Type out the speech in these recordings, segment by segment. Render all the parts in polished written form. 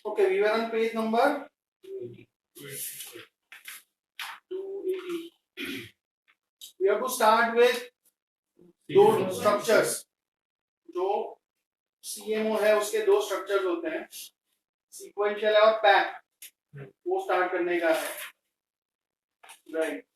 Okay, we were on page number 280. We have to start with दो structures. जो CMO है उसके दो स्ट्रक्चर्स होते हैं, सीक्वेंशियल और पैक. वो स्टार्ट करने का है, right.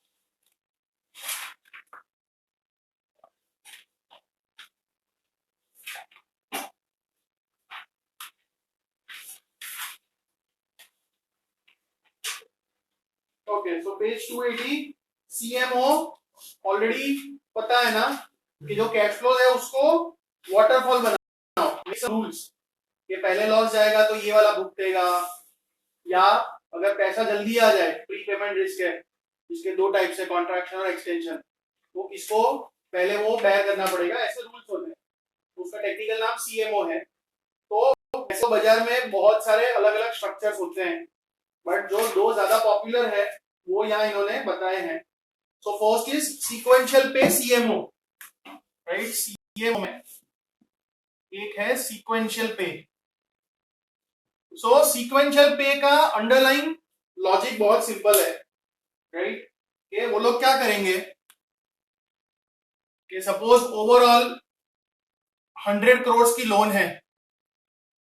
Okay, so page 280. CMO already पता है ना कि जो कैश फ्लो है उसको वाटरफॉल बनाओ. रूल्स, ये पहले लॉस जाएगा तो ये वाला भुगतेगा, या अगर पैसा जल्दी आ जाए, प्री पेमेंट रिस्क है जिसके दो टाइप से, कॉन्ट्रैक्शन और एक्सटेंशन, तो इसको पहले वो बेयर करना पड़ेगा. ऐसे रूल्स होते हैं. उसका टेक्निकल नाम CMO है. तो ऐसे बाजार में बहुत सारे अलग अलग स्ट्रक्चर्स होते हैं, बट जो दो ज्यादा पॉपुलर है वो यहाँ इन्होंने बताए हैं. सो फर्स्ट इज सीक्वेंशियल पे CMO, राइट. CMO में एक है सीक्वेंशियल पे. सो सीक्वेंशियल पे का अंडरलाइन लॉजिक बहुत सिंपल है, राइट. कि वो लोग क्या करेंगे कि सपोज ओवरऑल 100 करोड़ की लोन है,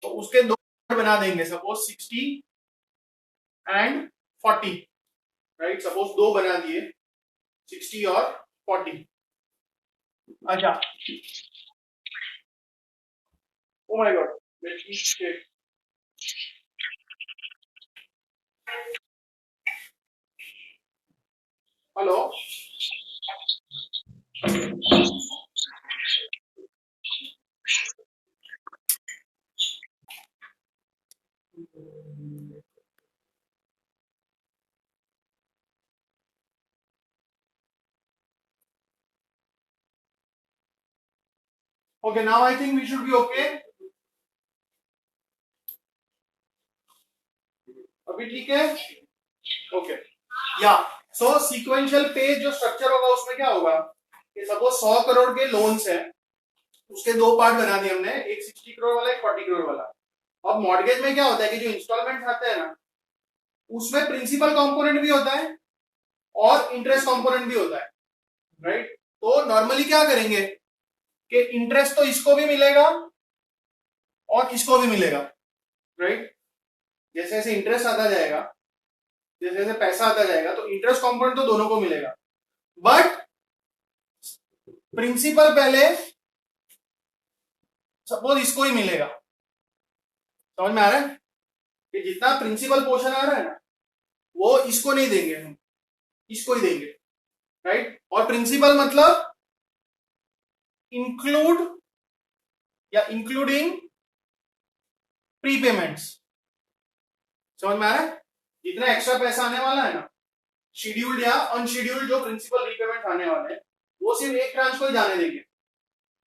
तो उसके दो बना देंगे, सपोज 60 एंड 40, राइट. सपोज दो बना दिए, 60 और 40. अच्छा, oh my god, let me check. Hello, okay, now I think we should be okay. अभी ठीक है. ओके, या सो सीक्वेंशियल पे जो स्ट्रक्चर होगा उसमें क्या होगा कि सपोज 100 करोड़ के लोन्स है, उसके दो पार्ट बना दिए हमने, एक 60 करोड़ वाला, एक 40 करोड़ वाला. अब मॉर्गेज में क्या होता है कि जो इंस्टॉलमेंट आते हैं ना, उसमें प्रिंसिपल कंपोनेंट भी होता है और इंटरेस्ट कंपोनेंट भी होता है, राइट. तो नॉर्मली क्या करेंगे कि इंटरेस्ट तो इसको भी मिलेगा और इसको भी मिलेगा, राइट. जैसे जैसे इंटरेस्ट आता जाएगा, जैसे जैसे पैसा आता जाएगा, तो इंटरेस्ट कंपोनेंट तो दोनों को मिलेगा, बट प्रिंसिपल पहले सपोज इसको ही मिलेगा. समझ में आ रहा है कि जितना प्रिंसिपल पोर्शन आ रहा है ना, वो इसको नहीं देंगे हम, इसको ही देंगे, राइट. और प्रिंसिपल मतलब इंक्लूड या इंक्लूडिंग प्रीपेमेंट्स. समझ में आ रहा है. जितना एक्स्ट्रा पैसा आने वाला है ना, शेड्यूल्ड या अनशेड्यूल्ड जो प्रिंसिपल रीपेमेंट आने वाले हैं, वो सिर्फ एक ट्रांच को ही जाने देंगे,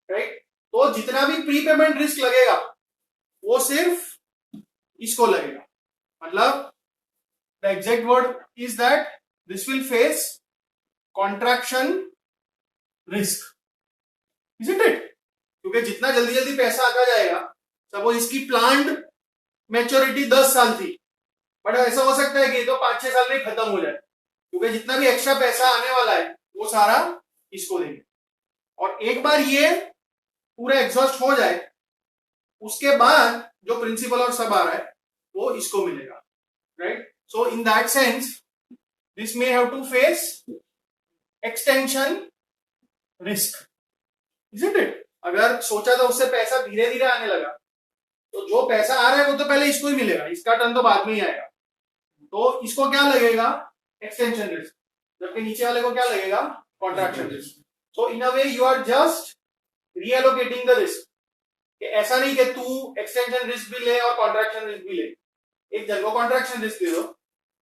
राइट. तो जितना भी प्रीपेमेंट रिस्क लगेगा वो सिर्फ इसको लगेगा. मतलब the exact word is that this will face contraction risk, isn't it. क्योंकि जितना जल्दी जल्दी पैसा आता जाएगा, सपोज इसकी प्लांट मैच्योरिटी 10 साल थी, बट ऐसा हो सकता है कि तो 5-6 साल में खत्म हो जाए, क्योंकि जितना भी एक्स्ट्रा पैसा आने वाला है वो सारा इसको देंगे. और एक बार ये पूरा एग्जॉस्ट हो जाए, उसके बाद जो प्रिंसिपल और सब आ रहा है वो इसको मिलेगा, right. So in that sense this may have to face extension risk, isn't it. अगर सोचा था उससे पैसा धीरे धीरे आने लगा, तो जो पैसा आ रहा है वो तो पहले इसको ही मिलेगा, इसका टर्न तो बाद में ही आएगा. तो इसको क्या लगेगा, एक्सटेंशन रिस्क, जबकि नीचे वाले को क्या लगेगा, contraction risk. So in a way you are just reallocating the risk. ऐसा नहीं कि तू एक्सटेंशन रिस्क भी ले और कॉन्ट्रैक्शन रिस्क भी ले, एक जन को कॉन्ट्रैक्शन रिस्क दे दो,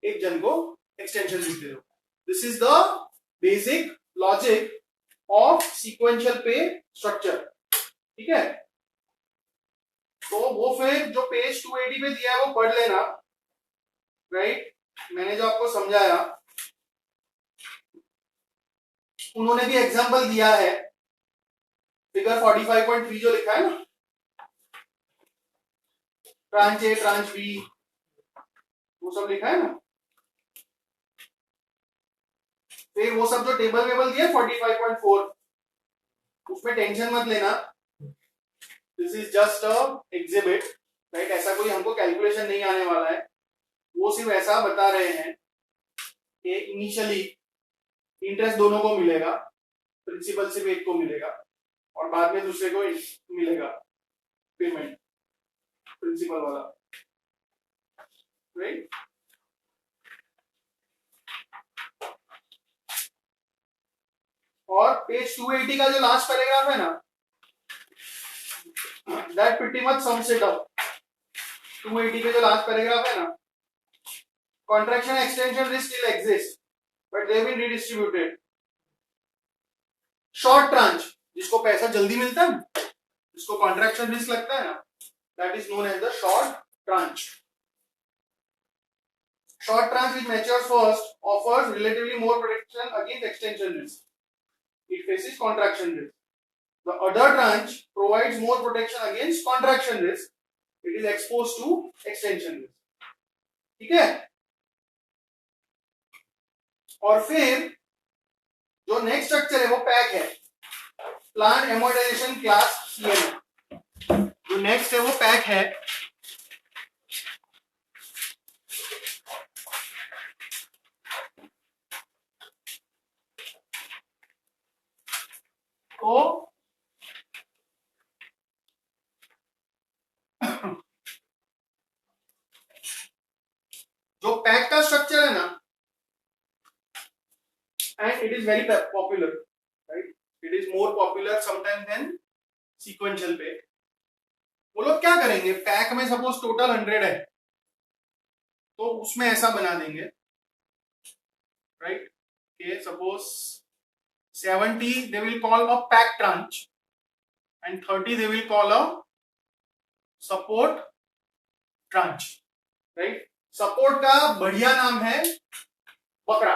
एक जन को एक्सटेंशन रिस्क दे दो। This is the basic logic of sequential पे स्ट्रक्चर। ठीक है, तो वो फिर जो पेज 280 पे दिया है वो पढ़ लेना, राइट। मैंने जो आपको समझाया, उन्होंने भी एग्जांपल दिया है, फिगर 45.3 जो लिखा है ना, ट्रांच ए ट्रांच बी, वो सब लिखा है ना। फिर वो सब जो टेबल वेबल दिया 45.4, उसमें टेंशन मत लेना, this is just a exhibit, right. ऐसा कोई हमको कैलकुलेशन नहीं आने वाला है, वो सिर्फ ऐसा बता रहे हैं कि इनिशियली इंटरेस्ट दोनों को मिलेगा, प्रिंसिपल सिर्फ एक को मिलेगा और बाद में दूसरे को मिलेगा पेमेंट, प्रिंसिपल वाला, राइट। और पेज 280 का जो लास्ट पैराग्राफ है ना, that pretty much sums it up. 280 के जो लास्ट पैराग्राफ है ना, contraction extension risk still exist but they have been redistributed. Short tranche, जिसको पैसा जल्दी मिलता है, जिसको कॉन्ट्रैक्शन रिस्क लगता है ना, that is known as the short tranche. Short tranche which matures first offers relatively more protection against extension risk. It faces contraction risk. The other tranche provides more protection against contraction risk. It is exposed to extension risk. ठीक है, और फिर जो next structure है वो pack है, plan amortisation class CM। जो next है वो पैक है। तो जो पैक का स्ट्रक्चर है ना, and it is very popular, right, it is more popular sometime than sequential पे। वो लोग क्या करेंगे, पैक में सपोज टोटल 100 है तो उसमें ऐसा बना देंगे, राइट, कि suppose 70 they will call a pack tranche and 30 they will call a support tranche, right। Support का बढ़िया नाम है बकरा,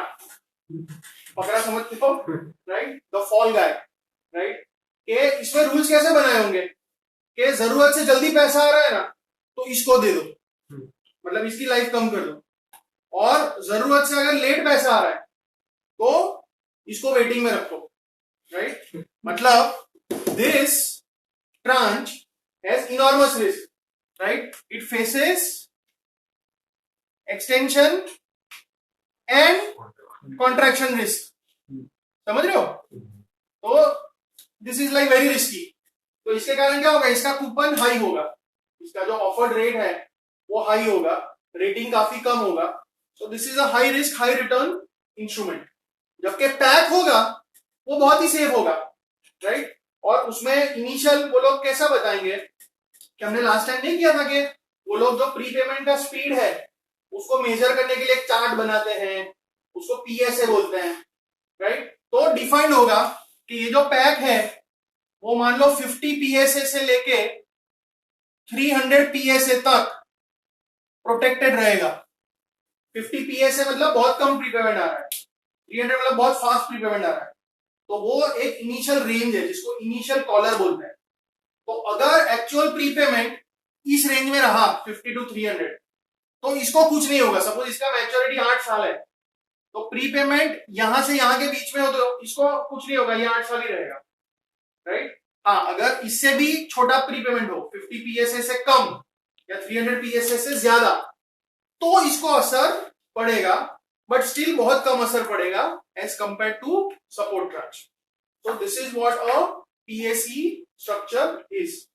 बकरा समझते हो, right, the fall guy, right. कि इसमें रूल्स कैसे बनाए होंगे कि जरूरत से जल्दी पैसा आ रहा है ना तो इसको दे दो, मतलब इसकी लाइफ कम कर दो, और जरूरत से अगर लेट पैसा आ रहा है तो इसको वेटिंग में रखो, राइट। मतलब this tranche has enormous risk, right, it faces extension and contraction risk, समझ रहे हो। तो this is like very risky. तो इसके कारण क्या होगा, इसका कूपन हाई होगा, इसका जो ऑफर्ड रेट है वो हाई होगा, रेटिंग काफी कम होगा। So this is a high risk high return instrument. जबकि पैक होगा वो बहुत ही सेफ होगा, राइट। और उसमें इनिशियल वो लोग कैसा बताएंगे कि हमने लास्ट टाइम नहीं किया था कि वो लोग जो प्रीपेमेंट का स्पीड है उसको मेजर करने के लिए एक चार्ट बनाते हैं, उसको PSA बोलते हैं, राइट। तो डिफाइंड होगा कि ये जो पैक है वो मान लो 50 PSA से लेके 300 PSA तक प्रोटेक्टेड रहेगा। 50 PSA मतलब बहुत कम प्रीपेमेंट आ रहा है, 300 मतलब बहुत फास्ट प्रीपेमेंट आ रहा है, तो वो एक इनिशियल रेंज है जिसको इनिशियल कॉलर बोलते हैं। तो अगर एक्चुअल प्रीपेमेंट इस रेंज में रहा 50 to 300 तो इसको कुछ नहीं होगा। सपोज इसका मैच्योरिटी 8 साल है तो प्रीपेमेंट यहां से यहां के बीच में हो तो इसको कुछ नहीं होगा, ये 8 साल ही रहेगा, राइट। हाँ, अगर इससे भी छोटा प्रीपेमेंट हो 50 PSA से कम या 300 PSA से ज्यादा तो इसको असर पड़ेगा, बट स्टिल बहुत कम असर पड़ेगा as compared to support tranche. तो this is what a PSE structure is.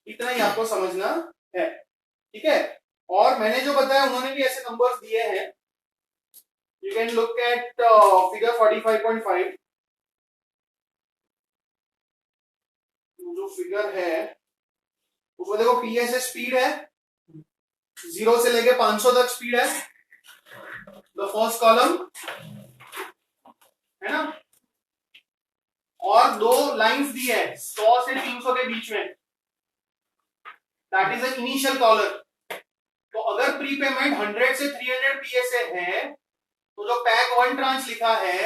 इतना ही आपको समझना है, ठीक है। और मैंने जो बताया उन्होंने भी ऐसे नंबर्स दिए हैं, you can look at figure 45.5। Figure है उसमें देखो पीएसए स्पीड है 0 से लेके 500 तक स्पीड है द फर्स्ट कॉलम है ना और दो लाइंस दी है 100 से 300 के बीच में that is the initial collar तो अगर प्रीपेमेंट 100 से 300 पीएसए है तो जो पैक 1 ट्रांच लिखा है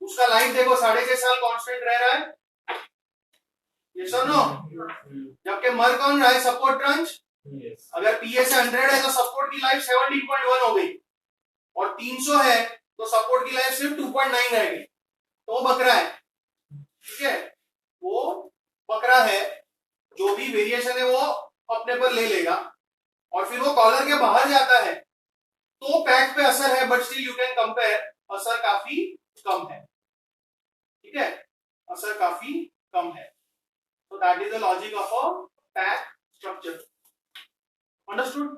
उसका लाइफ देखो 6.5 साल कांस्टेंट रह रहा है यस और नो जबकि मर कौन रहा है सपोर्ट ट्रांच अगर पीएसए 100 है तो सपोर्ट की लाइफ 17.1 हो गई और 300 है तो सपोर्ट की लाइफ सिर्फ 2.9 रह गई तो वो बकरा है ठीक है वो बकरा है जो भी वेरिएशन है वो अपने पर ले लेगा और फिर वो कॉलर के बाहर जाता है तो पैक पे असर है but still you can compare असर काफी कम है ठीक है असर काफी कम है तो that is the logic of a pack structure understood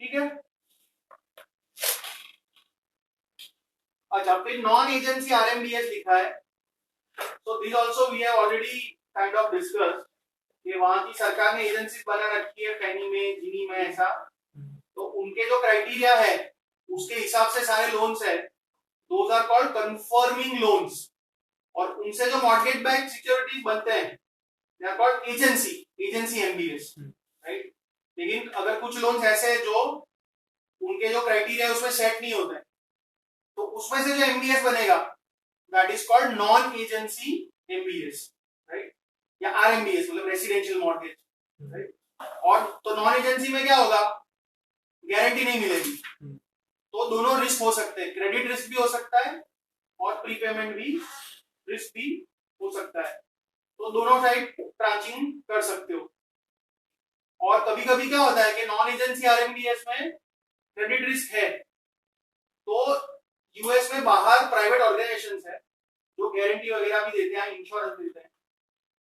ठीक है अच्छा फिर नॉन एजेंसी आरएमबीएस लिखा है so this also we have already kind of discussed कि वहां की सरकार ने एजेंसी बना रखी है फैनी में जिनी में ऐसा तो उनके जो क्राइटेरिया है उसके हिसाब से सारे लोन्स है those are called conforming loans और उनसे जो मॉर्गेज बैक्ड सिक्योरिटीज बनते हैं they are called agency MBS right लेकिन अगर कुछ लोन्स ऐसे हैं जो उनके जो क्राइटेरिया उसमें सेट नहीं होते तो उसमें से जो एमबीएस बनेगा that is called non agency MBS right या आरएमबीएस मतलब रेसिडेंशियल मॉर्गेज राइट और तो नॉन एजेंसी में क्या होगा गारंटी नहीं मिलेगी तो दोनों रिस्क हो सकते हैं क्रेडिट रिस्क भी हो सकता है और प्रीपेमेंट भी रिस्क भी हो सकता है तो दोनों साइड ट्रांचिंग कर सकते हो और कभी कभी क्या होता है कि नॉन एजेंसी आरएमबीएस में क्रेडिट रिस्क है तो यूएस में बाहर प्राइवेट ऑर्गेनाइजेशंस है जो गारंटी वगैरह भी देते हैं इंश्योरेंस देते हैं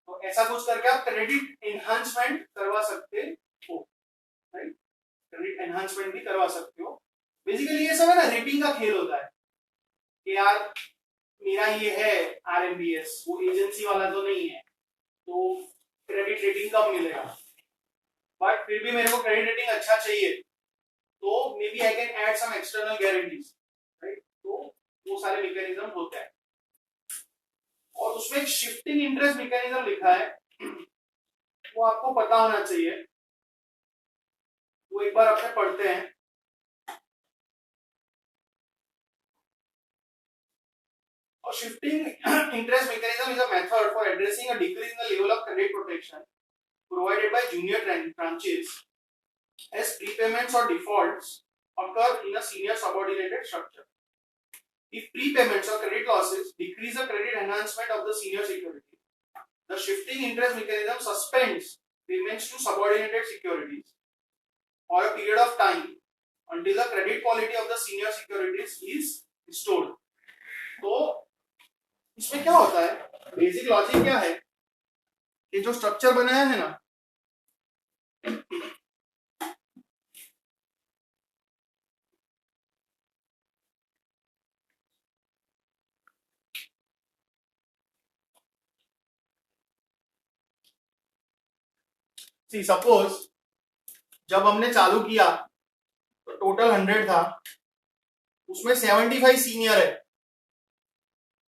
तो ऐसा कुछ करके आप क्रेडिट एनहांसमेंट करवा सकते हो राइट क्रेडिट एनहांसमेंट भी करवा सकते हो बेसिकली ये सब है ना रेटिंग का खेल होता है कि यार मेरा ये है आरएमबीएस वो एजेंसी वाला तो नहीं है तो क्रेडिट रेटिंग कम मिलेगा बट फिर भी मेरे को क्रेडिट रेटिंग अच्छा चाहिए तो maybe I can add some external guarantees right तो वो सारे मैकेनिज्म होते हैं और उसमें एक शिफ्टिंग इंटरेस्ट मैकेनिज्म लिखा है वो आपको पता होना चाहिए वो एक बार अपने पढ़ते हैं और shifting interest mechanism is a method for addressing a decrease in the level of credit protection provided by junior tranches as prepayments or defaults occur in a senior subordinated structure. If prepayments or credit losses decrease the credit enhancement of the senior security, the shifting interest mechanism suspends payments to subordinated securities for a period of time until the credit quality of the senior securities is restored. तो इसमें क्या होता है basic logic क्या है कि जो structure बनाया है ना सपोज जब हमने चालू किया तो टोटल 100 था उसमें 75 सीनियर है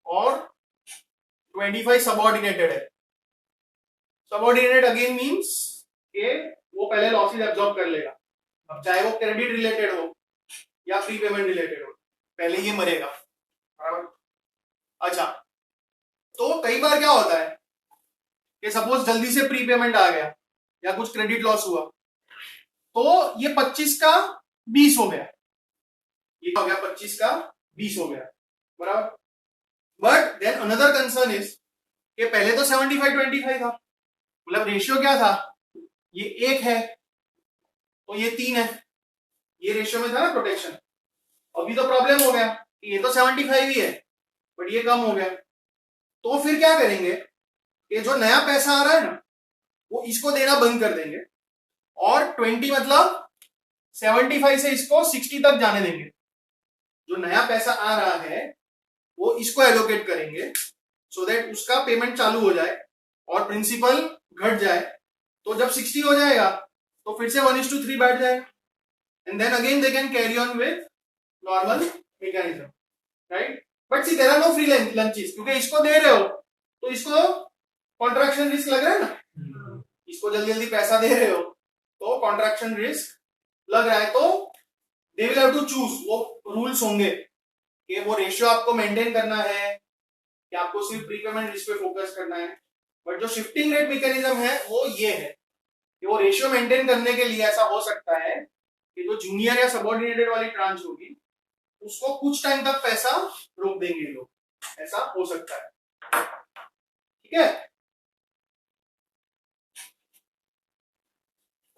और 25 सबऑर्डिनेटेड है सबऑर्डिनेटेड अगेन मींस कि वो पहले लॉसेस एब्जॉर्ब कर लेगा अब चाहे वो क्रेडिट रिलेटेड हो या प्रीपेमेंट रिलेटेड हो पहले ये मरेगा बराबर अच्छा तो कई बार क्या होता है कि सपोज जल्दी से प्रीपेमेंट आ गया या कुछ क्रेडिट लॉस हुआ तो ये 25 का 20 हो गया ये हो गया 25 का 20 हो गया बराबर but then another concern is कि पहले तो 75-25 था मतलब रेशियो क्या था ये 1 है तो ये 3 है ये रेशियो में था ना प्रोटेक्शन अभी तो प्रॉब्लम हो गया कि ये तो 75 ही है बट ये कम हो गया तो फिर क्या करेंगे कि जो नया पैसा आ रहा है ना वो इसको देना बंद कर देंगे और 20 मतलब 75 से इसको 60 तक जाने देंगे जो नया पैसा आ रहा है वो इसको एलोकेट करेंगे सो दैट उसका पेमेंट चालू हो जाए और प्रिंसिपल घट जाए तो जब 60 हो जाएगा तो फिर से 1:3 बैठ जाएगा and then again they can carry on with normal mechanism, right? But see there are no free lunches, क्योंकि इसको दे रहे हो तो इसको कॉन्ट्रैक्शन रिस्क लग रहा है ना, इसको जल्दी जल्दी पैसा दे रहे हो तो कॉन्ट्रैक्शन रिस्क लग रहा है, तो they will have to choose, वो रूल्स होंगे कि वो रेशियो आपको मेंटेन करना है कि आपको सिर्फ प्रीपेमेंट रिस्क पे फोकस करना है। बट जो शिफ्टिंग रेट मैकेनिज्म है वो ये है कि वो रेशियो मेंटेन करने के लिए ऐसा हो सकता है कि जो जूनियर या सबऑर्डिनेटेड वाली ट्रांच होगी उसको कुछ टाइम तक पैसा रोक देंगे लोग, ऐसा हो सकता है, ठीक है?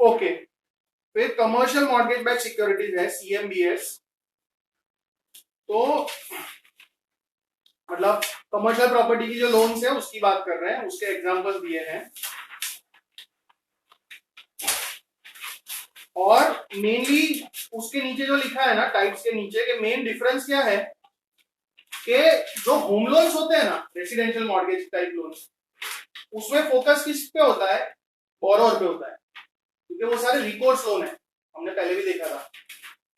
ओके, फिर कमर्शियल मॉर्गेज बैक्ड सिक्योरिटीज है CMBS। तो मतलब कमर्शियल प्रॉपर्टी की जो लोन्स है उसकी बात कर रहे हैं, उसके एग्जांपल्स दिए हैं। और मेनली उसके नीचे जो लिखा है ना टाइप्स के नीचे के मेन डिफरेंस क्या है कि जो होम लोन्स होते हैं ना, रेसिडेंशियल मॉर्गेज टाइप लोन्स, उसमें फोकस किस पे होता है? बोरोवर पे होता है, क्योंकि वो सारे रिकोर्स लोन है। हमने पहले भी देखा था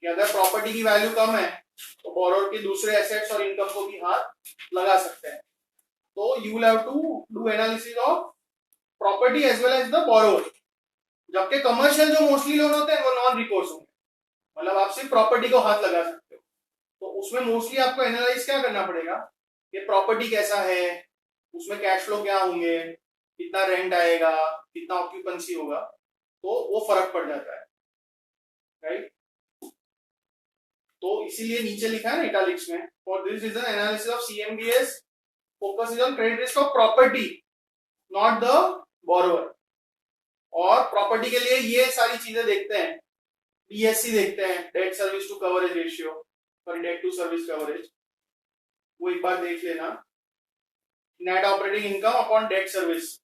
कि अगर प्रॉपर्टी की वैल्यू कम है तो बोरोवर के दूसरे एसेट्स और इनकम को भी हाथ लगा सकते हैं। तो you will have to do analysis of property as well as the borrower, जबकि कमर्शियल जो मोस्टली लोन होते हैं वो नॉन रिकोर्स होंगे, मतलब आप सिर्फ प्रॉपर्टी को हाथ लगा सकते हो। तो उसमें मोस्टली आपको एनालाइज क्या करना पड़ेगा कि प्रॉपर्टी कैसा है, उसमें कैश फ्लो क्या होंगे, कितना रेंट आएगा, कितना ऑक्यूपेंसी होगा, तो वो फर्क पड़ जाता है, राइट? तो इसीलिए नीचे लिखा है ना इटैलिक्स में, for this reason analysis of CMBS focuses on credit risk of property not the borrower. और प्रॉपर्टी के लिए ये सारी चीजें देखते हैं, DSC देखते हैं, debt service to coverage ratio, sorry debt to service coverage, वो एक बार देख लेना। Net operating income upon debt service,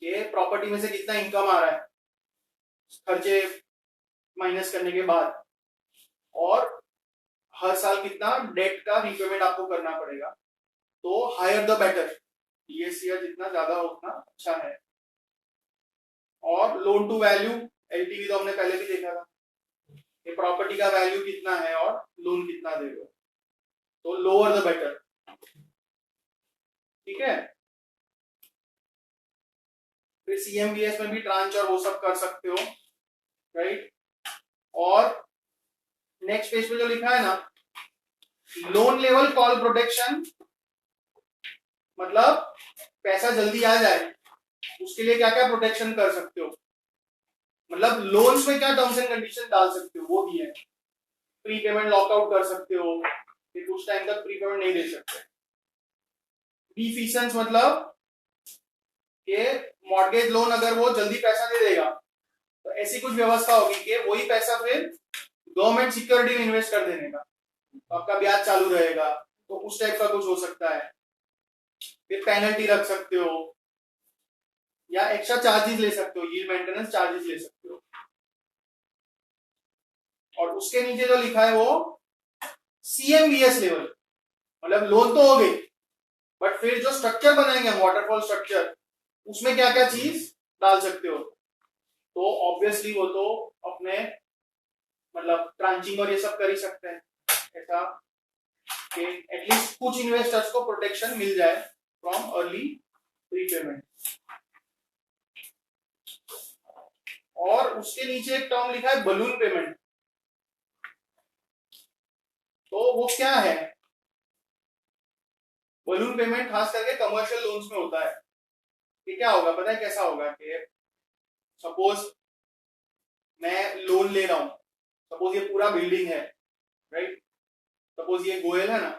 ये प्रॉपर्टी में से कितना इनकम आ रहा है खर्चे माइनस करने के बाद, और हर साल कितना डेट का रीपेमेंट आपको करना पड़ेगा। तो हायर द बेटर, DSCR जितना ज्यादा उतना अच्छा है। और लोन टू वैल्यू LTV तो हमने पहले भी देखा था कि प्रॉपर्टी का वैल्यू कितना है और लोन कितना दे रहे हो, तो लोअर द बेटर, ठीक है? फिर CMBS में भी ट्रांच और वो सब कर सकते हो, राइट? और नेक्स्ट पेज पे जो लिखा है ना, लोन लेवल कॉल प्रोटेक्शन, मतलब पैसा जल्दी आ जाए उसके लिए क्या क्या प्रोटेक्शन कर सकते हो, मतलब लोन्स में क्या टर्म्स एंड कंडीशन डाल सकते हो वो भी है। प्री पेमेंट लॉकआउट कर सकते हो कि कुछ टाइम तक प्री पेमेंट नहीं दे सकते। डिफिशंस मतलब कि मॉर्गेज लोन अगर वो जल्दी पैसा दे देगा तो ऐसी कुछ व्यवस्था होगी कि वही पैसा फिर गवर्नमेंट सिक्योरिटी में इन्वेस्ट कर देने का, तो आपका ब्याज चालू रहेगा, तो उस टाइप का कुछ हो सकता है। फिर पेनल्टी रख सकते हो या एक्स्ट्रा चार्जेस ले सकते हो, यील्ड मेंटेनेंस चार्जेस ले सकते हो। और उसके नीचे जो लिखा है वो CMBS लेवल, मतलब लोन तो हो गई बट फिर जो स्ट्रक्चर बनाएंगे वाटरफॉल स्ट्रक्चर, उसमें क्या क्या चीज डाल सकते हो। तो ऑब्वियसली वो तो अपने मतलब ट्रांचिंग और ये सब कर ही सकते हैं, ऐसा कि एटलीस्ट कुछ इन्वेस्टर्स को प्रोटेक्शन मिल जाए फ्रॉम अर्ली प्रीपेमेंट। और उसके नीचे एक टर्म लिखा है बलून पेमेंट, तो वो क्या है? बलून पेमेंट खास करके कमर्शियल लोन्स में होता है। कि क्या होगा पता है कैसा होगा कि सपोज मैं लोन ले रहा हूं, सपोज ये पूरा बिल्डिंग है, राइट? सपोज ये गोयल है ना,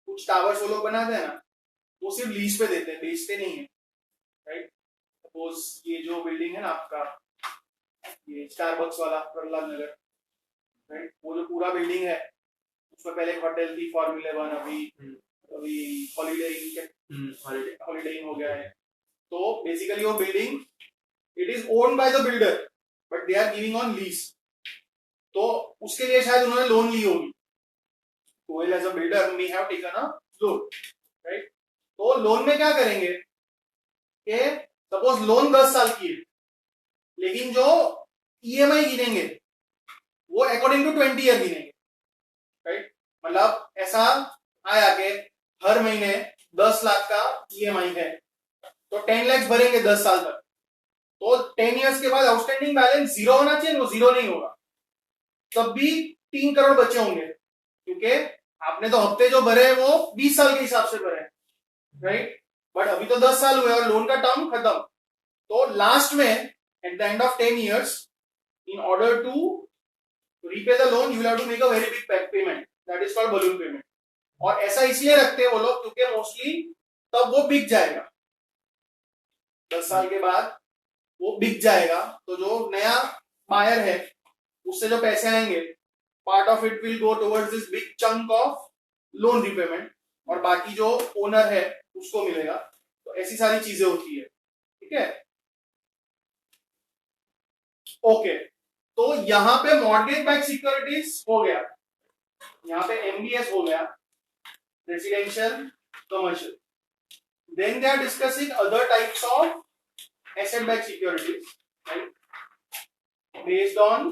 कुछ टावर्स वो लोग बनाते हैं ना, वो सिर्फ लीज पे देते हैं, बेचते नहीं है, राइट? सपोज ये जो बिल्डिंग है ना आपका, ये स्टारबक्स वाला प्रहलाद नगर, राइट? वो जो पूरा बिल्डिंग है उसमें पहले एक होटल थी Formula 1, अभी हॉलीडे इन हो गया है। तो बेसिकली वो building it is owned by the builder but they are giving on lease, तो उसके लिए शायद उन्होंने लोन ली होगी। Goyal as a builder may have taken a loan, right? तो तो लोन में क्या करेंगे कि सपोज लोन 10 साल की है, लेकिन जो ईएमआई गिनेंगे वो अकॉर्डिंग टू 20 ईयर गिनेंगे, राइट। मतलब ऐसा आया कि हर महीने 10 लाख का ईएमआई है, तो 10 लाख भरेंगे 10 साल तक, तो 10 इयर्स के बाद आउटस्टैंडिंग बैलेंस जीरो होना चाहिए, वो जीरो नहीं होगा, तब भी 3 करोड़ बचे होंगे, क्योंकि आपने तो हफ्ते जो भरे वो 20 साल के हिसाब से भरे, राइट। बट अभी तो 10 साल हुए और लोन का टर्म खत्म, तो लास्ट में at the end of 10 years in order to repay the loan you will have to make a very big payment, that is called balloon payment। और ऐसा इसलिए रखते हैं वो लोग क्योंकि मोस्टली तब वो बिक जाएगा, 10 साल के बाद वो बिक जाएगा, तो जो नया बायर है उससे जो पैसे आएंगे part of it will go towards this big chunk of loan repayment, और बाकी जो ओनर है उसको मिलेगा। तो ऐसी सारी चीजें होती है, ठीक है। ओके, तो यहां पे मॉर्गेज बैक सिक्योरिटीज हो गया, यहां पे एमबीएस हो गया, residential commercial. Then they are discussing other types of asset back securities, right, based on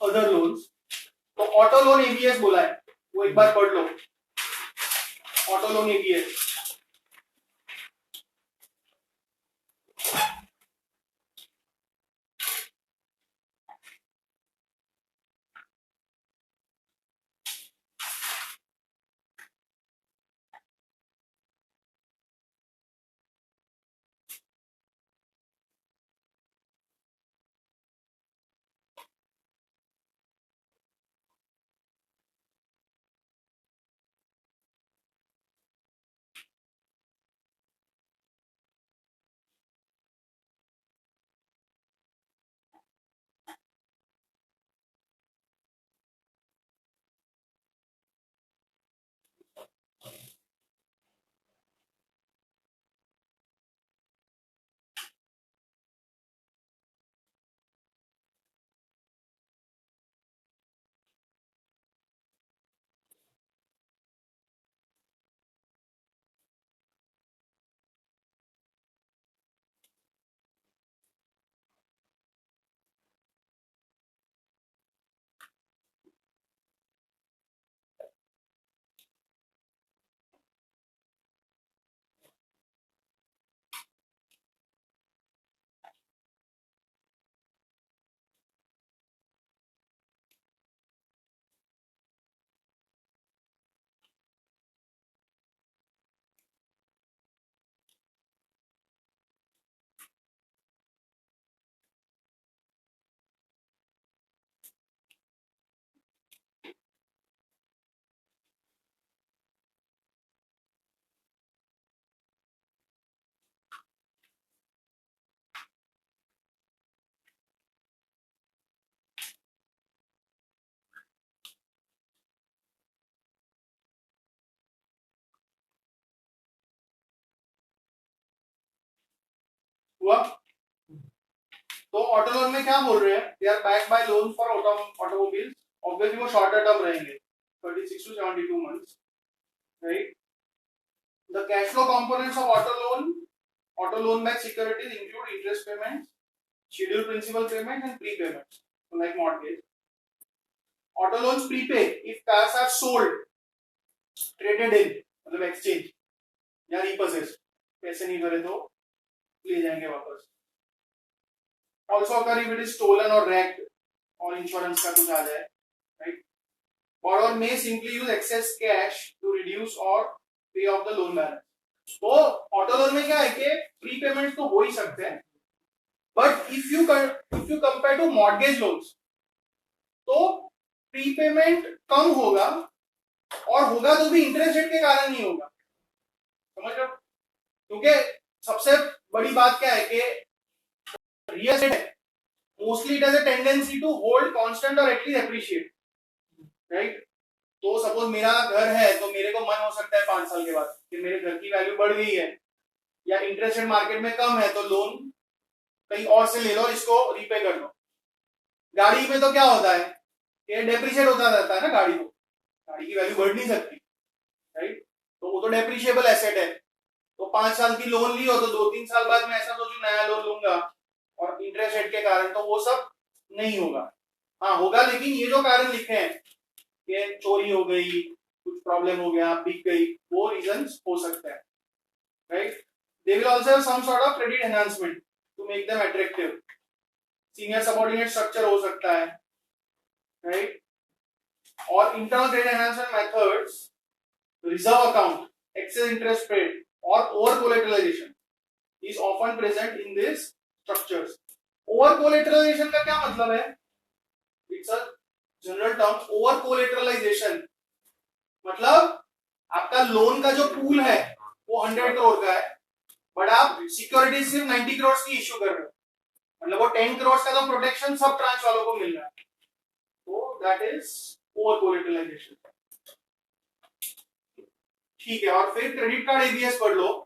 other loans. तो ऑटो लोन एबीएस बोला है, वो एक बार पढ़ लो, ऑटो लोन एबीएस। हुआ। तो ऑटो लोन में क्या बोल रहे हैं, they are backed by loan for automobiles, obviously वो शॉर्टर टर्म रहेंगे 36 to 72 months, right. The cash flow components of auto loan back securities include interest payment, scheduled principal payment and prepayments, so like mortgage। Auto loans prepay if cars are sold, traded in, मतलब exchange या repossessed, पैसे नहीं भरे तो ले जाएंगे वापस। Also occur if it is stolen or wrecked और इंश्योरेंस का कुछ आ जाए, right? Borrower may simply use excess cash to reduce or pay off the loan balance। तो ऑटो लोन में क्या है कि प्रीपेमेंट तो हो ही सकते हैं, but if you compare to mortgage loans तो प्रीपेमेंट कम होगा, और होगा तो भी इंटरेस्ट रेट के कारण नहीं होगा, समझ रहे हो। क्योंकि सबसे बड़ी बात क्या है कि रियल एस्टेट है, mostly it has a tendency to hold constant और एटलीस्ट एप्रिशिएट, राइट। तो सपोज मेरा घर है तो मेरे को मन हो सकता है 5 साल के बाद कि मेरे घर की वैल्यू बढ़ गई है, या इंटरेस्ट रेट मार्केट में कम है तो लोन कहीं और से ले लो, इसको रीपे कर लो। गाड़ी में तो क्या होता है कि डेप्रिशिएट होता रहता है ना, गाड़ी को, गाड़ी की वैल्यू बढ़ नहीं सकती, राइट। तो वो तो डेप्रिशिएबल एसेट है, तो 5 साल की लोन ली हो तो 2-3 साल बाद में ऐसा सोचू नया लोन लूंगा और इंटरेस्ट रेट के कारण, तो वो सब नहीं होगा। हाँ होगा, लेकिन ये जो कारण लिखे हैं कि चोरी हो गई, कुछ प्रॉब्लम हो गया, बिक गई, वो रीजंस हो सकते हैं, right. They will also have some sort of credit enhancement to make them attractive. Senior subordinate structure हो सकता है, राइट। और internal credit enhancement methods, reserve account, excess interest rate or over collateralization is often present in these structures. Over collateralization का क्या मतलब है? It's a general term. Over collateralization मतलब आपका लोन का जो पूल है वो 100 करोड़ का है, बट आप सिक्योरिटी सिर्फ 90 करोड़ की इश्यू कर रहे हो, मतलब वो 10 करोड़ का तो प्रोटेक्शन सब ट्रांच वालों को मिल रहा है, तो दैट इज ओवर कोलेटरलाइजेशन। ठीक है, और फिर क्रेडिट कार्ड एबीएस पढ़ लो।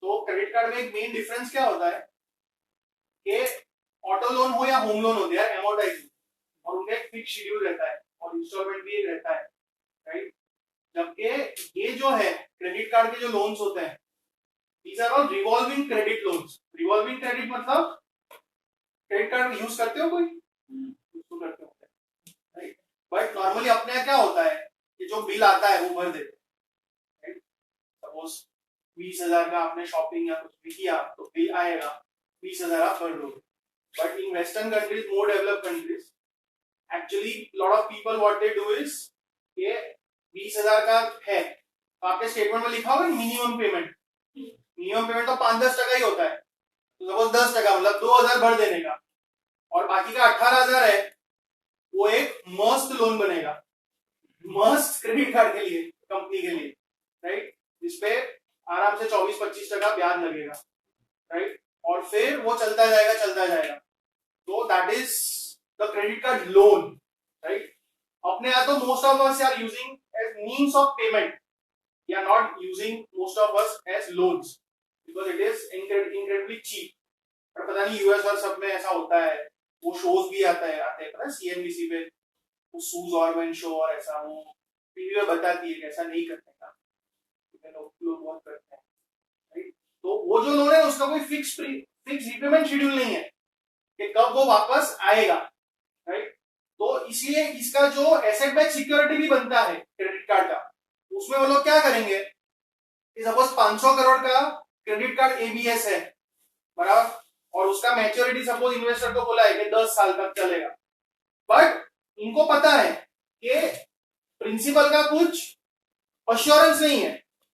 तो क्रेडिट कार्ड में एक मेन डिफरेंस क्या होता है कि ऑटो लोन हो या होम लोन हो, दे आर एमोर्टाइजिंग और उनका एक फिक्स शेड्यूल रहता है और इंस्टॉलमेंट भी रहता है, राइट। जबकि ये जो है क्रेडिट कार्ड के जो लोन्स होते हैं, these are all revolving credit loans. Revolving credit मतलब क्रेडिट कार्ड यूज करते हो कोई? उसको करते हो, राइट। बट नॉर्मली अपने यहाँ क्या होता है कि जो बिल आता है वो भर देते हैं, राइट। सपोज 20,000 का आपने शॉपिंग या कुछ भी किया तो बिल आएगा, 20,000 आप भर दोगे। But in western countries, more developed countries, actually lot of people what they do is ये 20,000 का है तो आपके स्टेटमेंट में लिखा होगा मिनिमम पेमेंट, मिनिमम पेमेंट तो 5-10% ही होता है, तो सपोज 10% मतलब 2,000 भर देने का, और बाकी का 18,000 है वो एक मस्ट लोन बनेगा, मस्ट क्रेडिट कार्ड के लिए, कंपनी के लिए, राइट, जिसपे आराम से 24-25% ब्याज लगेगा, राइट। और फिर वो चलता जाएगा, तो that is the credit card loan, right. अपने यहाँ तो most of us are using as means of payment, we are not using most of us as loans because it is incredibly cheap। पर पता नहीं यूएस और सब में ऐसा होता है, वो शोज भी आते हैं पता है सीएनबीसी पे, वो सूज ऑर्गन शो और ऐसा, वो टीवी में बताती है कैसा नहीं करने का, लोग बहुत करते हैं, राइट। तो वो जो लोन है उसका कोई फिक्स रिपेमेंट शेड्यूल नहीं है कि कब वो वापस आएगा, राइट। तो इसलिए इसका जो एसेट बैक सिक्योरिटी भी बनता है क्रेडिट कार्ड का, उसमें वो लोग क्या करेंगे कि सपोज 500 करोड़ का क्रेडिट कार्ड एबीएस है, बराबर, और उसका मैच्योरिटी सपोज इन्वेस्टर को बोला है कि 10 साल तक चलेगा, बट इनको पता है कि प्रिंसिपल का कुछ अश्योरेंस नहीं है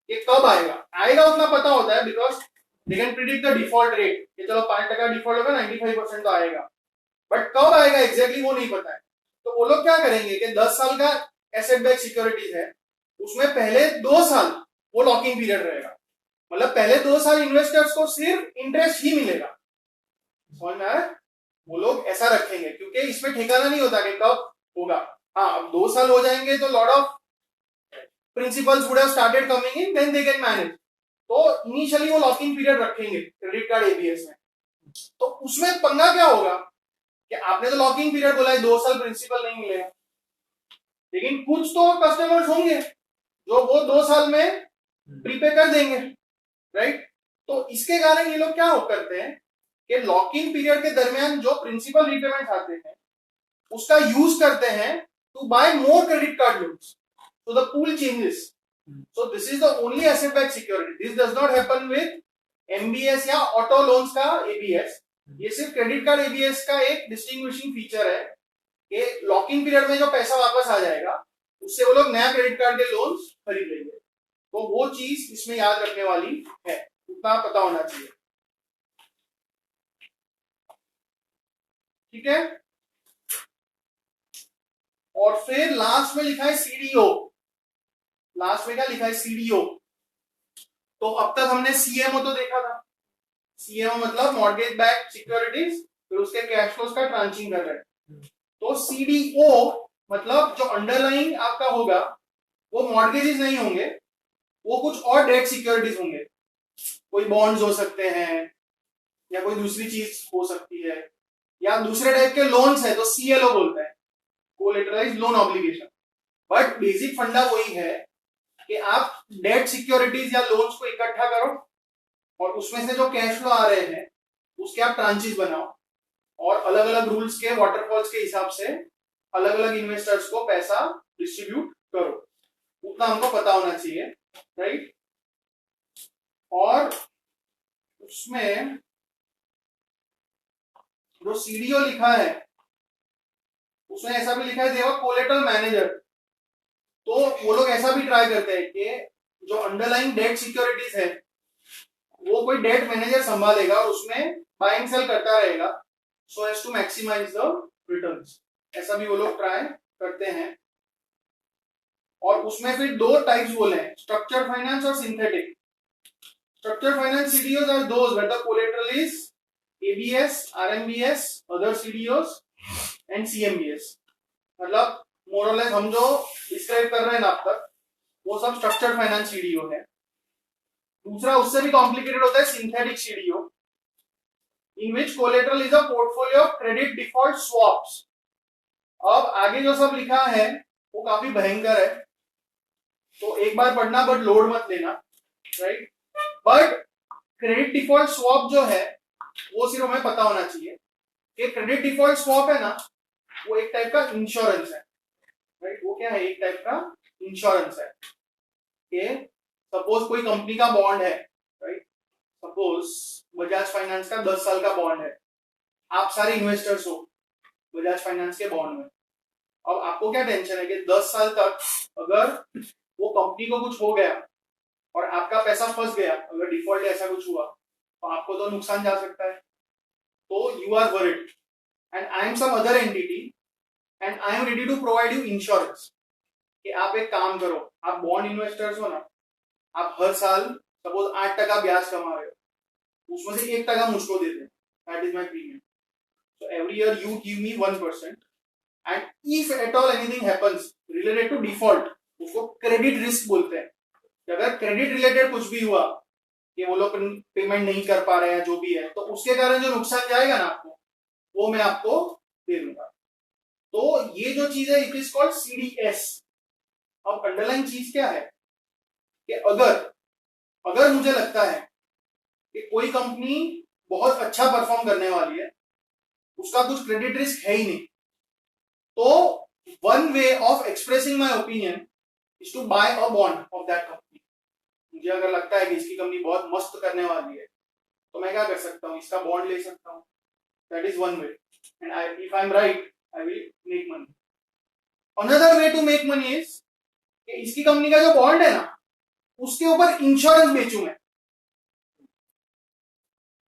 कि कब आएगा उतना पता होता है, because they can predict the default rate कि चलो 5% डिफॉल्ट होगा, 95% तो आएगा, बट कब आएगा एग्जैक्टली वो नहीं पता है, तो वो वो लोग क्या करेंगे कि 10 साल का एसेट बैक सिक्योरिटीज है, उसमें पहले 2 साल वो लॉकिंग पीरियड रहेगा, मतलब पहले 2 साल इन्वेस्टर्स को सिर्फ इंटरेस्ट ही मिलेगा। समझ में आया? वो लोग ऐसा रखेंगे क्योंकि इसमें ठिकाना नहीं होता कि कब होगा। हाँ, अब 2 साल हो जाएंगे तो lot of principals would have started coming in, then they can manage. तो इनिशियली वो लॉकिंग पीरियड रखेंगे क्रेडिट कार्ड एबीएस में। तो उसमें पंगा क्या होगा कि आपने तो लॉकिंग पीरियड बोला है 2 साल प्रिंसिपल नहीं मिलेगा, लेकिन कुछ तो कस्टमर्स होंगे जो वो 2 साल में प्रीपे कर देंगे, राइट? तो इसके कारण ये लोग क्या करते हैं कि लॉकिंग पीरियड के दरमियान जो प्रिंसिपल रीपेमेंट आते हैं उसका यूज करते हैं to buy more credit card loans, so the pool changes. So this is the only asset backed security. This does not happen with MBS या ऑटो लोन्स का ABS. ये सिर्फ क्रेडिट कार्ड ABS का एक distinguishing feature है कि locking period में जो पैसा वापस आ जाएगा उससे वो लोग नया क्रेडिट कार्ड के लोन्स खरीद लेंगे। तो वो चीज इसमें याद रखने वाली है, उतना पता होना चाहिए। ठीक है, और फिर लास्ट में लिखा है सीडीओ। लास्ट में क्या लिखा है? सीडीओ। तो अब तक हमने सीएमओ तो देखा था, सीएमओ मतलब मॉर्गेज बैक्ड सिक्योरिटीज, फिर उसके कैश फ्लोज का ट्रांचिंग कर रहे हैं। तो सीडीओ मतलब जो अंडरलाइंग आपका होगा वो मॉर्गेजेस नहीं होंगे, वो कुछ और डेट सिक्योरिटीज होंगे, कोई बॉन्ड्स हो सकते हैं या कोई दूसरी चीज हो सकती है, या दूसरे टाइप के लोन्स है तो सीएलओ बोलते हैं, कोलेटरलाइज्ड लोन ऑब्लिगेशन। बट बेसिक फंडा वही है कि आप डेट सिक्योरिटीज या लोन्स को इकट्ठा करो और उसमें से जो कैश फ्लो आ रहे हैं उसके आप ट्रांचेस बनाओ और अलग अलग रूल्स के वाटरफॉल्स के हिसाब से अलग अलग इन्वेस्टर्स को पैसा डिस्ट्रीब्यूट करो। उतना हमको पता होना चाहिए, राइट? और उसमें जो सीडीओ लिखा है उसमें ऐसा भी लिखा है देवा कोलेटरल मैनेजर। तो वो लोग ऐसा भी ट्राई करते हैं कि जो अंडरलाइंग डेट सिक्योरिटीज है वो कोई डेट मैनेजर संभालेगा और उसमें बाय एंड सेल करता रहेगा so as to maximise the returns. ऐसा भी वो लोग ट्राई करते हैं। और उसमें फिर 2 टाइप्स बोले हैं, स्ट्रक्चर फाइनेंस और synthetic. Structure finance CDOs are those where the collateral is ABS, RMBS, other CDOs and CMBS। मतलब मोर और लेस हम जो डिस्क्राइब कर रहे हैं ना अब तक वो सब स्ट्रक्चर्ड फाइनेंस सीडीओ है। दूसरा उससे भी कॉम्प्लिकेटेड होता है synthetic CDO, in which collateral is a portfolio of credit default swaps. अब आगे जो सब लिखा है वो काफी भयंकर है, तो एक बार पढ़ना बट लोड मत लेना, right? But credit default swap जो है वो सिर्फ हमें पता होना चाहिए कि क्रेडिट डिफॉल्ट स्वैप है ना वो एक टाइप का इंश्योरेंस है, राइट? वो क्या है? एक टाइप का इंश्योरेंस है कि सपोज कोई कंपनी का बॉन्ड है, राइट? सपोज बजाज फाइनेंस का 10 साल का बॉन्ड है, आप सारे इन्वेस्टर्स हो बजाज फाइनेंस के बॉन्ड में। अब आपको क्या टेंशन है कि 10 साल तक अगर वो कंपनी को कुछ हो गया और आपका पैसा फंस गया, अगर डिफॉल्ट ऐसा कुछ हुआ तो आपको तो नुकसान जा सकता है। तो you are worried and I am some other entity and I am ready to provide you insurance कि आप एक काम करो, आप बॉन्ड इन्वेस्टर्स हो ना, आप हर साल सपोज 8% ब्याज कमा रहे हो, उसमें से 1% मुझको दे दें, that is my premium. So every year you give me 1% and if at all anything happens related to default, उसको क्रेडिट रिस्क बोलते हैं। अगर क्रेडिट रिलेटेड कुछ भी हुआ कि वो लोग पेमेंट नहीं कर पा रहे हैं जो भी है, तो उसके कारण जो नुकसान जाएगा ना आपको वो मैं आपको दे दूंगा। तो ये जो चीज है इट इज कॉल्ड CDS। अब अंडरलाइन चीज क्या है कि अगर मुझे लगता है कि कोई कंपनी बहुत अच्छा परफॉर्म करने वाली है, उसका कुछ क्रेडिट रिस्क है ही नहीं, तो one way of expressing my opinion is to buy a bond of that company. मुझे अगर लगता है कि इसकी कंपनी बहुत मस्त करने वाली है तो मैं क्या कर सकता हूँ, इसका बॉन्ड ले सकता हूँ। That is one way and if I am right I will make money. Another way to make money is कि इसकी कंपनी का जो बॉन्ड है ना उसके ऊपर इंश्योरेंस बेचूं मैं।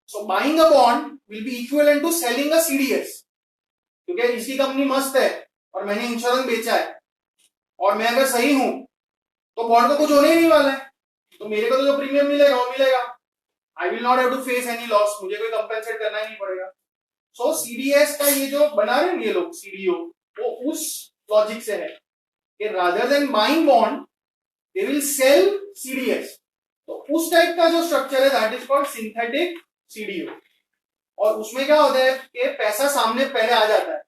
So buying a bond will be equivalent to selling a CDS, क्योंकि इसकी कंपनी मस्त है और मैंने इंश्योरेंस बेचा है और मैं अगर सही हूं तो बॉन्ड को कुछ होने ही नहीं वाला है, तो मेरे को तो जो प्रीमियम मिलेगा वो मिलेगा। I will not have to face any loss, मुझे कोई कंपेंसेट करना ही नहीं पड़ेगा। सो सीडीएस का ये जो बना रहे हैं ये लोग सीडीओ, वो उस लॉजिक से है कि rather than buying bond they will sell CDS. तो उस टाइप का जो स्ट्रक्चर है that is called synthetic CDO. और उसमें क्या होता है कि पैसा सामने पहले आ जाता है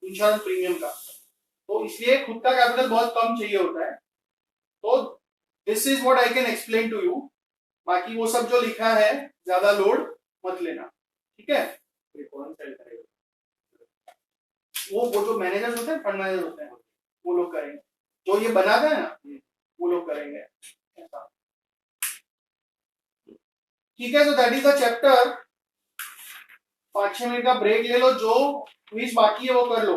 इंश्योरेंस प्रीमियम का, तो इसलिए खुद का कैपिटल बहुत कम चाहिए होता है। तो this is what I can explain to you. बाकी वो सब जो लिखा है ज्यादा लोड मत लेना, ठीक है। कौन सेल करेगा? वो जो मैनेजर्स होते हैं, फंड मैनेजर होते हैं, वो लोग करेंगे। जो ये बनाता है ना वो लोग करेंगे ऐसा, ठीक है। So that is the chapter. 5-6 minute का ब्रेक ले लो, जो क्विज बाकी है वो कर लो।